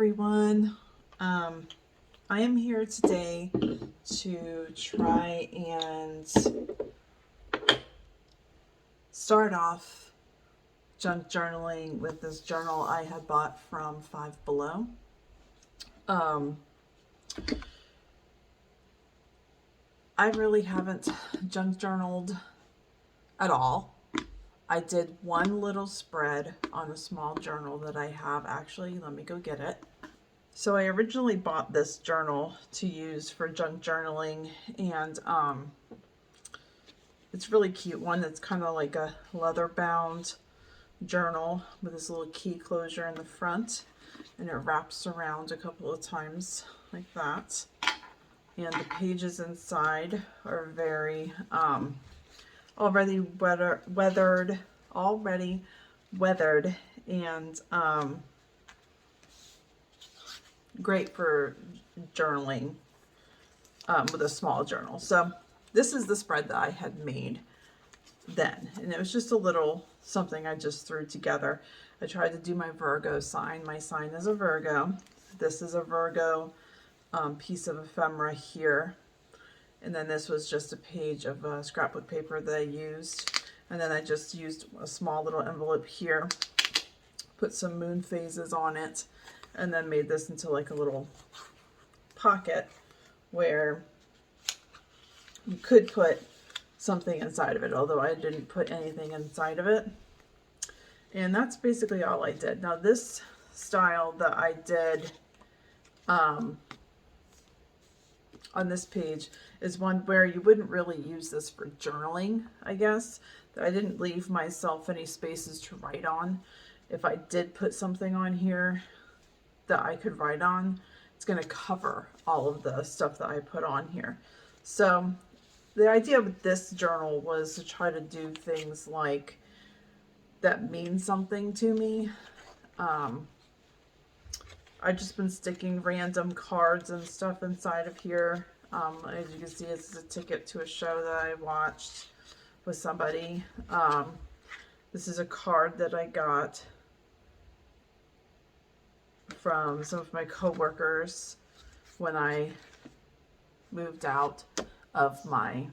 everyone. I am here today to try and start off junk journaling with this journal I had bought from Five Below. I really haven't junk journaled at all. I did one little spread on a small journal that I have. Actually, let me go get it. So I originally bought this journal to use for junk journaling, and it's a really cute one. It's kind of like a leather bound journal with this little key closure in the front, and it wraps around a couple of times like that. And the pages inside are very already weathered, and great for journaling with a small journal. So this is the spread that I had made then, and it was just a little something I just threw together. I tried to do my Virgo sign. My sign is a Virgo. This is a Virgo piece of ephemera here, and then this was just a page of scrapbook paper that I used, and then I just used a small little envelope here, put some moon phases on it, and then made this into like a little pocket where you could put something inside of it, although I didn't put anything inside of it. And that's basically all I did. Now this style that I did on this page is one where you wouldn't really use this for journaling, I guess. I didn't leave myself any spaces to write on. If I did put something on here that I could write on, it's going to cover all of the stuff that I put on here. So the idea with this journal was to try to do things like that mean something to me. I've just been sticking random cards and stuff inside of here. As you can see, this is a ticket to a show that I watched with somebody. This is a card that I got from some of my coworkers when I moved out of my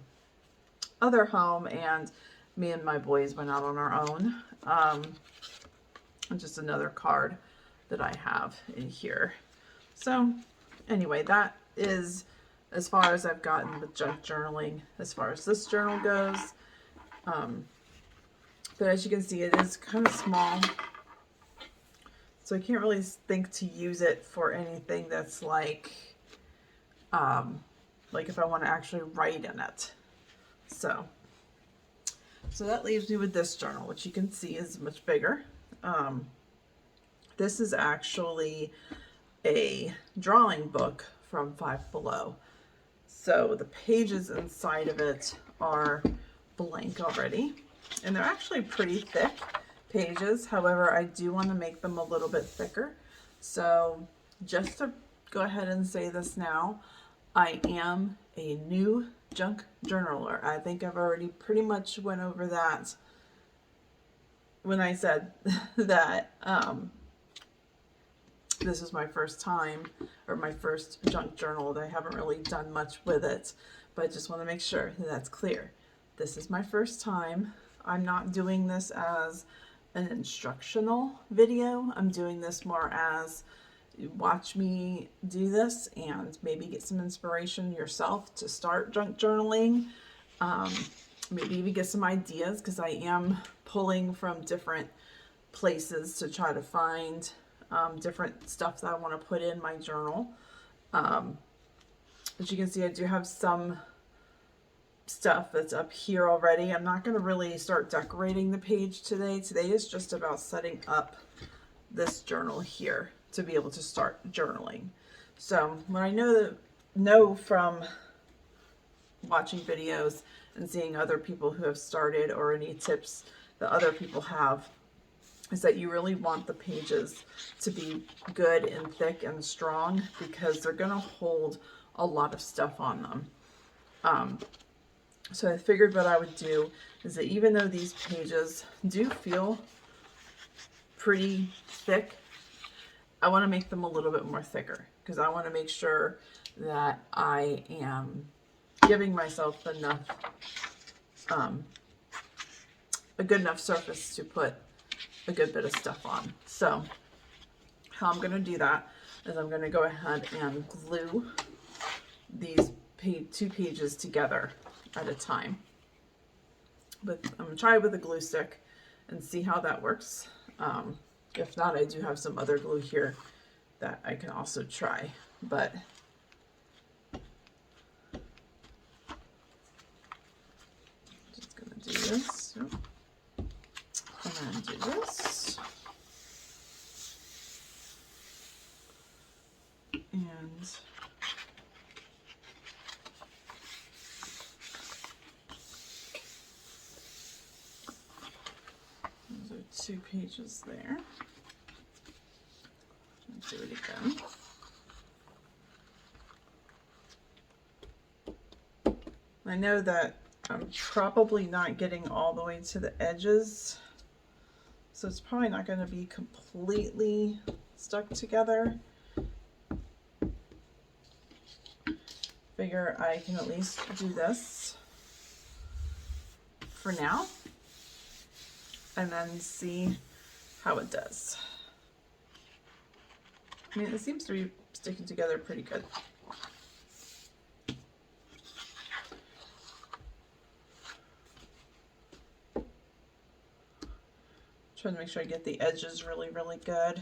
other home, and me and my boys went out on our own. And just another card that I have in here. So anyway, that is as far as I've gotten with junk journaling as far as this journal goes. But as you can see, it is kind of small, so I can't really think to use it for anything that's like if I want to actually write in it. So that leaves me with this journal, which you can see is much bigger. This is actually a drawing book from Five Below. So the pages inside of it are blank already, and they're actually pretty thick pages. However, I do want to make them a little bit thicker. So just to go ahead and say this now, I am a new junk journaler. I think I've already pretty much went over that when I said that this is my first time, or my first junk journal. I haven't really done much with it, but I just want to make sure that's clear. This is my first time. I'm not doing this as an instructional video. I'm doing this more as watch me do this and maybe get some inspiration yourself to start junk journaling. Maybe even get some ideas, because I am pulling from different places to try to find different stuff that I want to put in my journal. As you can see, I do have some stuff that's up here already. I'm not going to really start decorating the page today. Today is just about setting up this journal here to be able to start journaling. So what I know from watching videos and seeing other people who have started, or any tips that other people have, is that you really want the pages to be good and thick and strong, because they're going to hold a lot of stuff on them. So I figured what I would do is that even though these pages do feel pretty thick, I want to make them a little bit more thicker because I want to make sure that I am giving myself enough, a good enough surface to put a good bit of stuff on. So how I'm going to do that is I'm going to go ahead and glue these two pages together at a time. But I'm going to try with a glue stick and see how that works. If not, I do have some other glue here that I can also try. But just going to do this. And then do this. And those are 2 pages there. Let's do it again. I know that I'm probably not getting all the way to the edges, so it's probably not going to be completely stuck together. Figure I can at least do this for now and then see how it does. I mean, it seems to be sticking together pretty good. Trying to make sure I get the edges really, really good.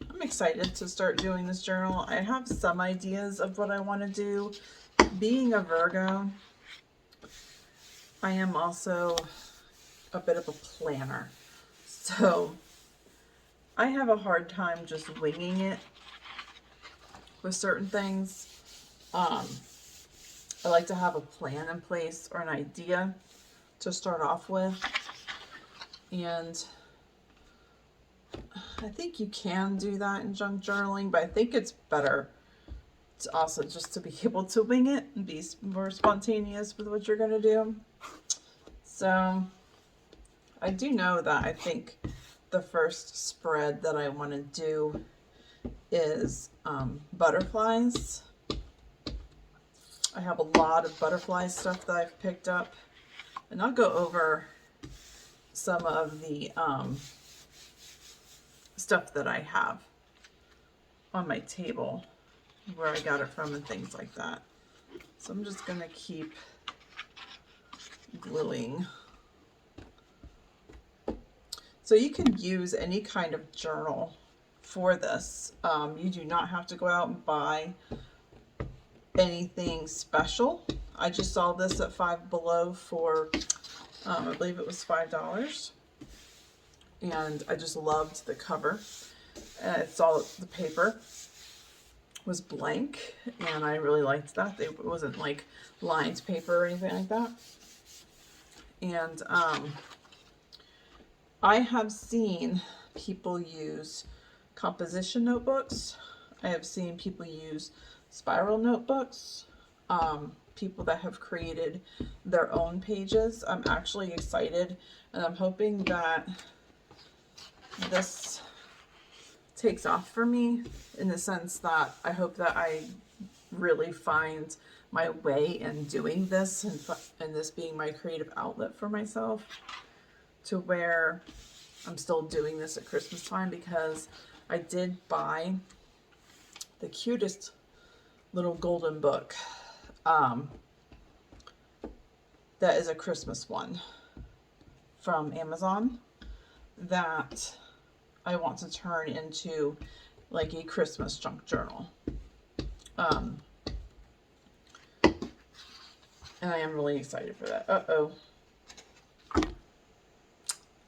I'm excited to start doing this journal. I have some ideas of what I want to do. Being a Virgo, I am also a bit of a planner. So I have a hard time just winging it with certain things. I like to have a plan in place or an idea to start off with. And I think you can do that in junk journaling, but I think it's better to also just to be able to wing it and be more spontaneous with what you're going to do. So I do know that I think the first spread that I want to do is butterflies. I have a lot of butterfly stuff that I've picked up, and I'll go over some of the stuff that I have on my table, where I got it from and things like that. So I'm just going to keep gluing. So you can use any kind of journal for this. You do not have to go out and buy anything special. I just saw this at Five Below for I believe it was $5, and I just loved the cover. It's all the paper was blank, and I really liked that. It wasn't like lined paper or anything like that. And I have seen people use composition notebooks. I have seen people use spiral notebooks. People that have created their own pages. I'm actually excited, and I'm hoping that this takes off for me, in the sense that I hope that I really find my way in doing this and this being my creative outlet for myself, to where I'm still doing this at Christmas time, because I did buy the cutest little golden book. That is a Christmas one from Amazon that I want to turn into like a Christmas junk journal. And I am really excited for that. Uh-oh.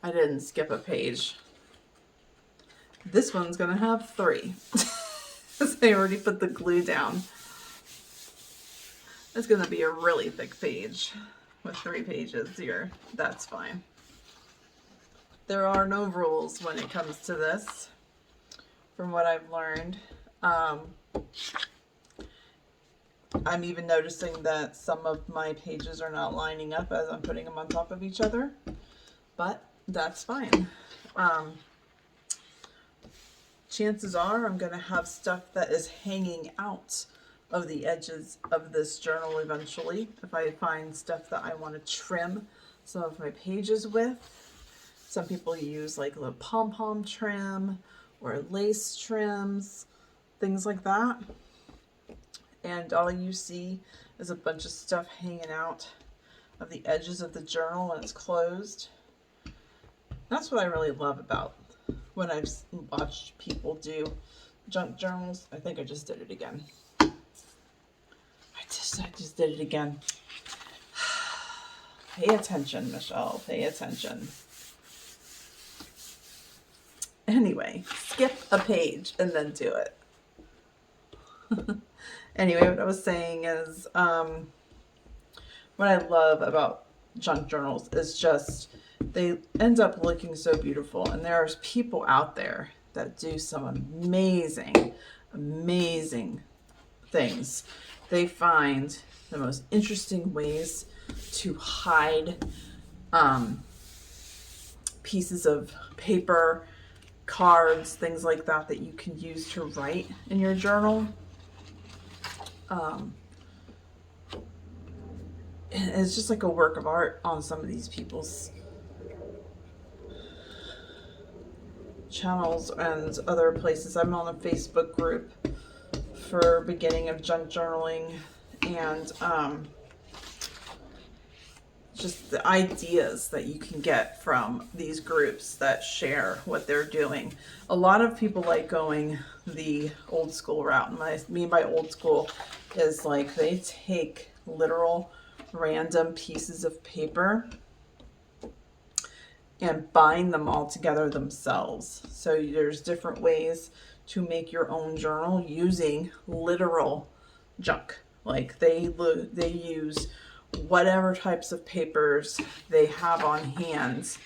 I didn't skip a page. This one's gonna have 3. Because I already put the glue down. It's gonna be a really thick page with 3 pages here. That's fine. There are no rules when it comes to this, from what I've learned. I'm even noticing that some of my pages are not lining up as I'm putting them on top of each other, but that's fine. chances are I'm going to have stuff that is hanging out of the edges of this journal eventually, if I find stuff that I want to trim some of my pages with. Some people use like a little pom-pom trim or lace trims, things like that. And all you see is a bunch of stuff hanging out of the edges of the journal when it's closed. That's what I really love about when I've watched people do junk journals. I think I just did it again. I just did it again. Pay attention, Michelle. Pay attention. Anyway, skip a page and then do it. Anyway, what I was saying is, what I love about junk journals is just they end up looking so beautiful, and there's people out there that do some amazing, amazing things. They find the most interesting ways to hide pieces of paper, cards, things like that that you can use to write in your journal. It's just like a work of art on some of these people's channels and other places. I'm on a Facebook group for beginning of junk journaling, and just the ideas that you can get from these groups that share what they're doing. A lot of people like going the old school route. And what I mean by old school is like they take literal random pieces of paper and bind them all together themselves. So there's different ways to make your own journal using literal junk. Like they use whatever types of papers they have on hand,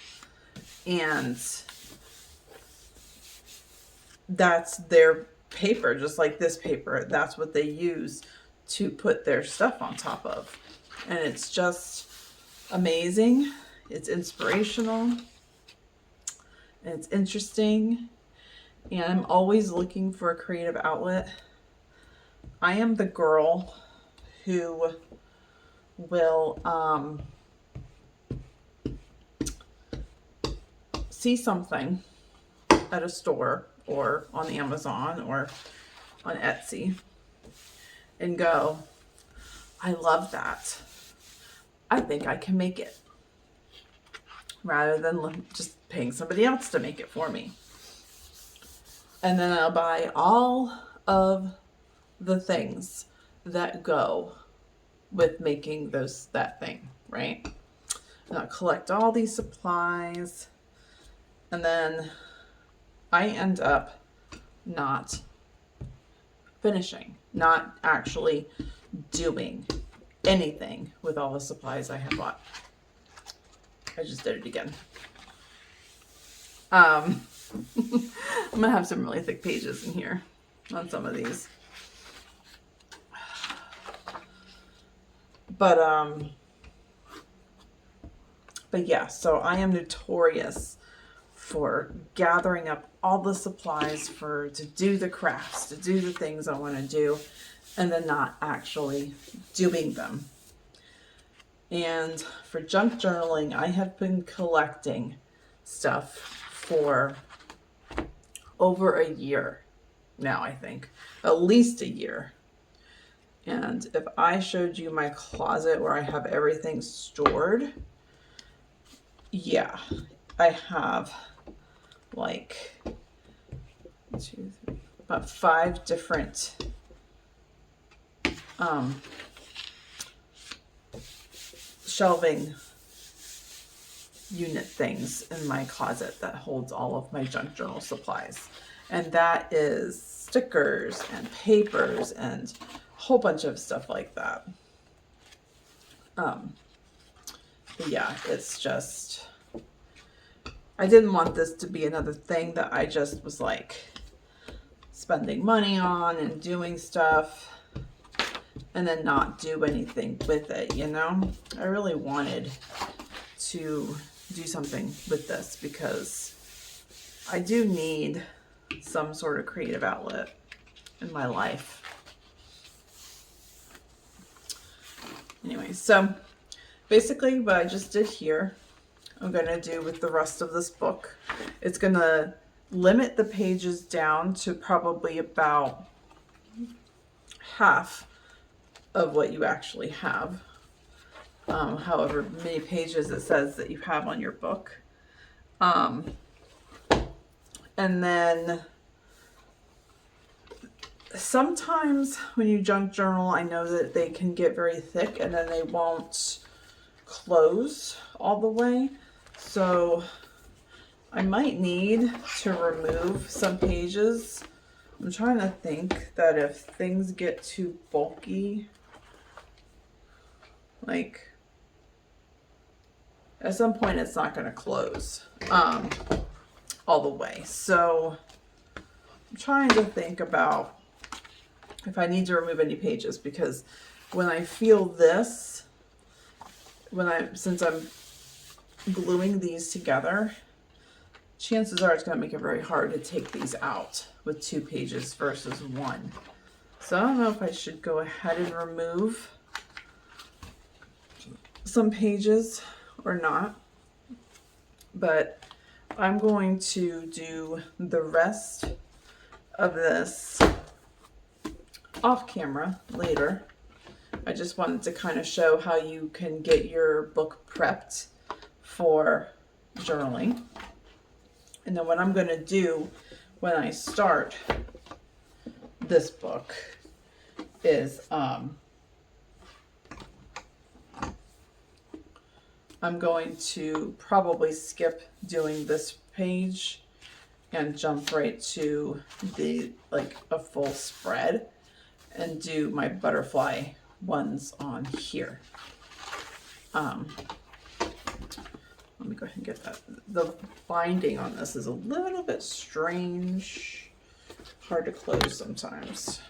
and that's their paper, just like this paper. That's what they use to put their stuff on top of. And it's just amazing. It's inspirational. And it's interesting. And I'm always looking for a creative outlet. I am the girl who will see something at a store or on Amazon or on Etsy and go, I love that. I think I can make it, rather than just paying somebody else to make it for me. And then I'll buy all of the things that go with making that thing, right? And I'll collect all these supplies, and then I end up not finishing, not actually doing anything with all the supplies I have bought. I just did it again. I'm gonna have some really thick pages in here on some of these. But yeah, so I am notorious for gathering up all the supplies to do the crafts, to do the things I want to do, and then not actually doing them. And for junk journaling, I have been collecting stuff for over a year now, I think. At least a year. And if I showed you my closet where I have everything stored, yeah, I have like about 5 different shelving unit things in my closet that holds all of my junk journal supplies. And that is stickers and papers and a whole bunch of stuff like that. But yeah, it's just, I didn't want this to be another thing that I just was like spending money on and doing stuff and then not do anything with it, you know? I really wanted to do something with this because I do need some sort of creative outlet in my life. Anyway, so basically what I just did here, I'm going to do with the rest of this book. It's going to limit the pages down to probably about half of what you actually have. However many pages it says that you have on your book. And then sometimes when you junk journal, I know that they can get very thick and then they won't close all the way. So I might need to remove some pages. I'm trying to think that if things get too bulky, like at some point it's not going to close all the way. So I'm trying to think about if I need to remove any pages, because when I feel this, since I'm gluing these together, chances are it's going to make it very hard to take these out with 2 pages versus 1. So I don't know if I should go ahead and remove some pages or not, but I'm going to do the rest of this off camera later. I just wanted to kind of show how you can get your book prepped for journaling. And then what I'm going to do when I start this book is I'm going to probably skip doing this page and jump right to the a full spread and do my butterfly ones on here. Let me go ahead and get that. The binding on this is a little bit strange, hard to close sometimes.